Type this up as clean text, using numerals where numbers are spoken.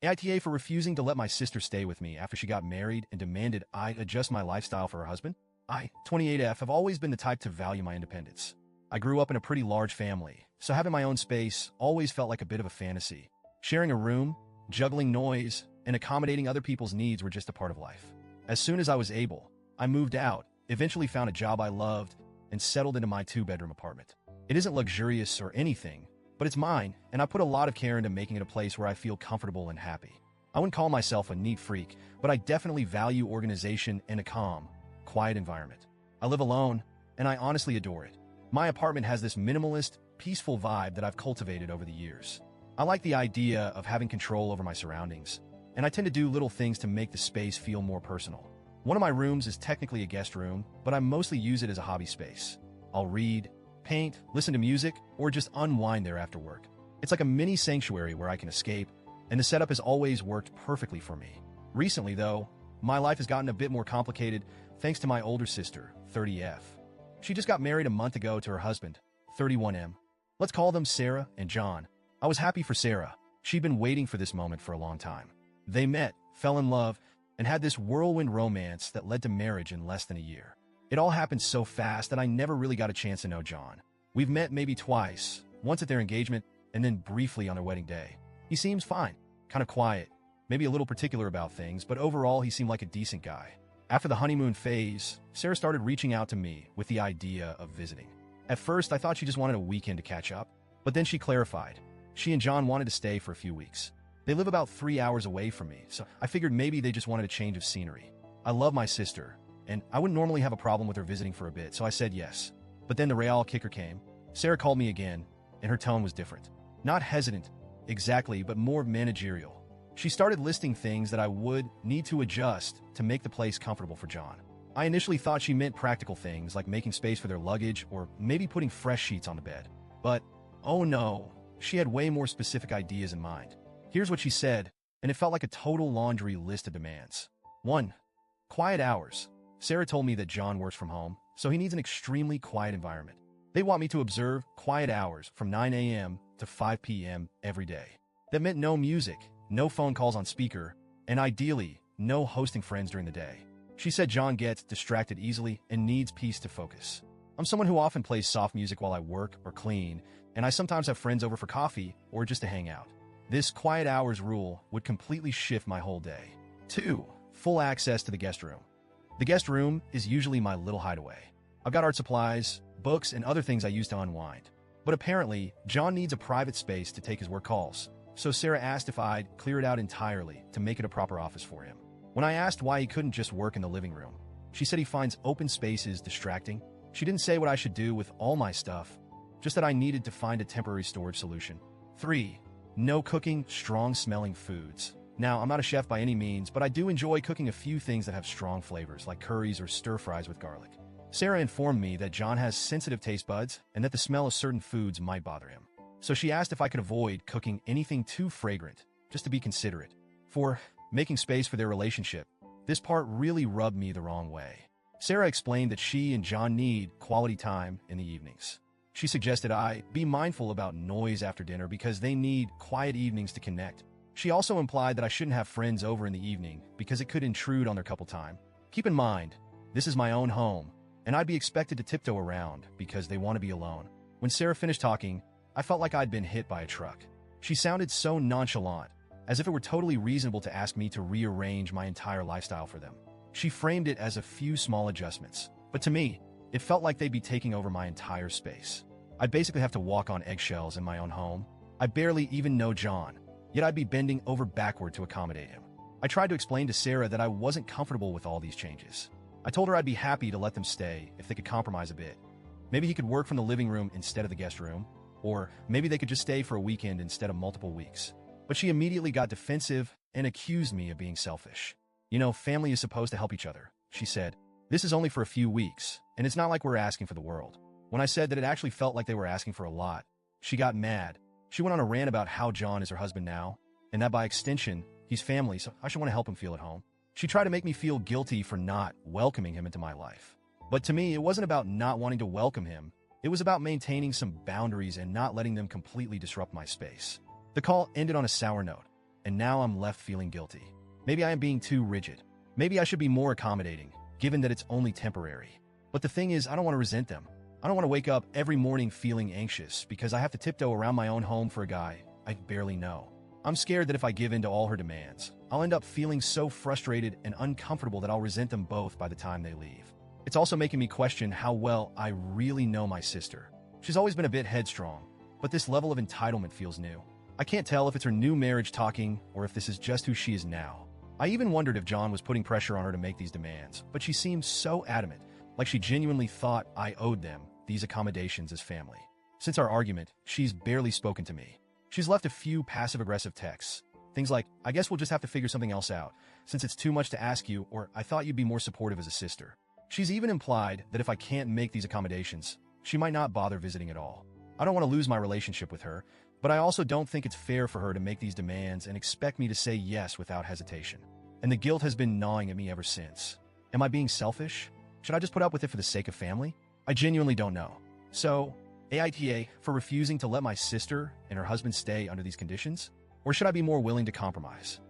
AITA for refusing to let my sister stay with me after she got married and demanded I adjust my lifestyle for her husband. I, 28F, have always been the type to value my independence. I grew up in a pretty large family, so having my own space always felt like a bit of a fantasy. Sharing a room, juggling noise, and accommodating other people's needs were just a part of life. As soon as I was able, I moved out, eventually found a job I loved, and settled into my two-bedroom apartment. It isn't luxurious or anything, but it's mine, and I put a lot of care into making it a place where I feel comfortable and happy. I wouldn't call myself a neat freak, but I definitely value organization and a calm, quiet environment. I live alone, and I honestly adore it. My apartment has this minimalist, peaceful vibe that I've cultivated over the years. I like the idea of having control over my surroundings, and I tend to do little things to make the space feel more personal. One of my rooms is technically a guest room, but I mostly use it as a hobby space. I'll read, paint, listen to music, or just unwind there after work. It's like a mini sanctuary where I can escape, and the setup has always worked perfectly for me. Recently, though, my life has gotten a bit more complicated thanks to my older sister, 30F. She just got married a month ago to her husband, 31M. Let's call them Sarah and John. I was happy for Sarah. She'd been waiting for this moment for a long time. They met, fell in love, and had this whirlwind romance that led to marriage in less than a year. It all happened so fast that I never really got a chance to know John. We've met maybe twice, once at their engagement, and then briefly on their wedding day. He seems fine, kind of quiet, maybe a little particular about things, but overall he seemed like a decent guy. After the honeymoon phase, Sarah started reaching out to me with the idea of visiting. At first, I thought she just wanted a weekend to catch up, but then she clarified. She and John wanted to stay for a few weeks. They live about 3 hours away from me, so I figured maybe they just wanted a change of scenery. I love my sister, and I wouldn't normally have a problem with her visiting for a bit, so I said yes. But then the real kicker came. Sarah called me again, and her tone was different. Not hesitant, exactly, but more managerial. She started listing things that I would need to adjust to make the place comfortable for John. I initially thought she meant practical things like making space for their luggage or maybe putting fresh sheets on the bed. But, oh no, she had way more specific ideas in mind. Here's what she said, and it felt like a total laundry list of demands. 1. Quiet hours. Sarah told me that John works from home, so he needs an extremely quiet environment. They want me to observe quiet hours from 9 a.m. to 5 p.m. every day. That meant no music, no phone calls on speaker, and ideally, no hosting friends during the day. She said John gets distracted easily and needs peace to focus. I'm someone who often plays soft music while I work or clean, and I sometimes have friends over for coffee or just to hang out. This quiet hours rule would completely shift my whole day. 2. Full access to the guest room. The guest room is usually my little hideaway. I've got art supplies, books, and other things I use to unwind. But apparently, John needs a private space to take his work calls, so Sarah asked if I'd clear it out entirely to make it a proper office for him. When I asked why he couldn't just work in the living room, she said he finds open spaces distracting. She didn't say what I should do with all my stuff, just that I needed to find a temporary storage solution. 3. No cooking strong-smelling foods. Now, I'm not a chef by any means, but I do enjoy cooking a few things that have strong flavors, like curries or stir-fries with garlic. Sarah informed me that John has sensitive taste buds and that the smell of certain foods might bother him. So she asked if I could avoid cooking anything too fragrant, just to be considerate. 4. Making space for their relationship. This part really rubbed me the wrong way. Sarah explained that she and John need quality time in the evenings. She suggested I be mindful about noise after dinner because they need quiet evenings to connect. She also implied that I shouldn't have friends over in the evening because it could intrude on their couple time. Keep in mind, this is my own home, and I'd be expected to tiptoe around because they want to be alone. When Sarah finished talking, I felt like I'd been hit by a truck. She sounded so nonchalant, as if it were totally reasonable to ask me to rearrange my entire lifestyle for them. She framed it as a few small adjustments, but to me, it felt like they'd be taking over my entire space. I'd basically have to walk on eggshells in my own home. I barely even know John, yet I'd be bending over backward to accommodate him. I tried to explain to Sarah that I wasn't comfortable with all these changes. I told her I'd be happy to let them stay if they could compromise a bit. Maybe he could work from the living room instead of the guest room, or maybe they could just stay for a weekend instead of multiple weeks. But she immediately got defensive and accused me of being selfish. You know, family is supposed to help each other, she said. This is only for a few weeks, and it's not like we're asking for the world. When I said that it actually felt like they were asking for a lot, she got mad. She went on a rant about how John is her husband now, and that by extension, he's family, so I should want to help him feel at home. She tried to make me feel guilty for not welcoming him into my life. But to me, it wasn't about not wanting to welcome him. It was about maintaining some boundaries and not letting them completely disrupt my space. The call ended on a sour note, and now I'm left feeling guilty. Maybe I am being too rigid. Maybe I should be more accommodating, given that it's only temporary. But the thing is, I don't want to resent them. I don't want to wake up every morning feeling anxious because I have to tiptoe around my own home for a guy I barely know. I'm scared that if I give in to all her demands, I'll end up feeling so frustrated and uncomfortable that I'll resent them both by the time they leave. It's also making me question how well I really know my sister. She's always been a bit headstrong, but this level of entitlement feels new. I can't tell if it's her new marriage talking or if this is just who she is now. I even wondered if John was putting pressure on her to make these demands, but she seemed so adamant, like she genuinely thought I owed them these accommodations as family. Since our argument, she's barely spoken to me. She's left a few passive-aggressive texts. Things like, I guess we'll just have to figure something else out, since it's too much to ask you, or I thought you'd be more supportive as a sister. She's even implied that if I can't make these accommodations, she might not bother visiting at all. I don't want to lose my relationship with her, but I also don't think it's fair for her to make these demands and expect me to say yes without hesitation. And the guilt has been gnawing at me ever since. Am I being selfish? Should I just put up with it for the sake of family? I genuinely don't know. So, AITA for refusing to let my sister and her husband stay under these conditions? Or should I be more willing to compromise?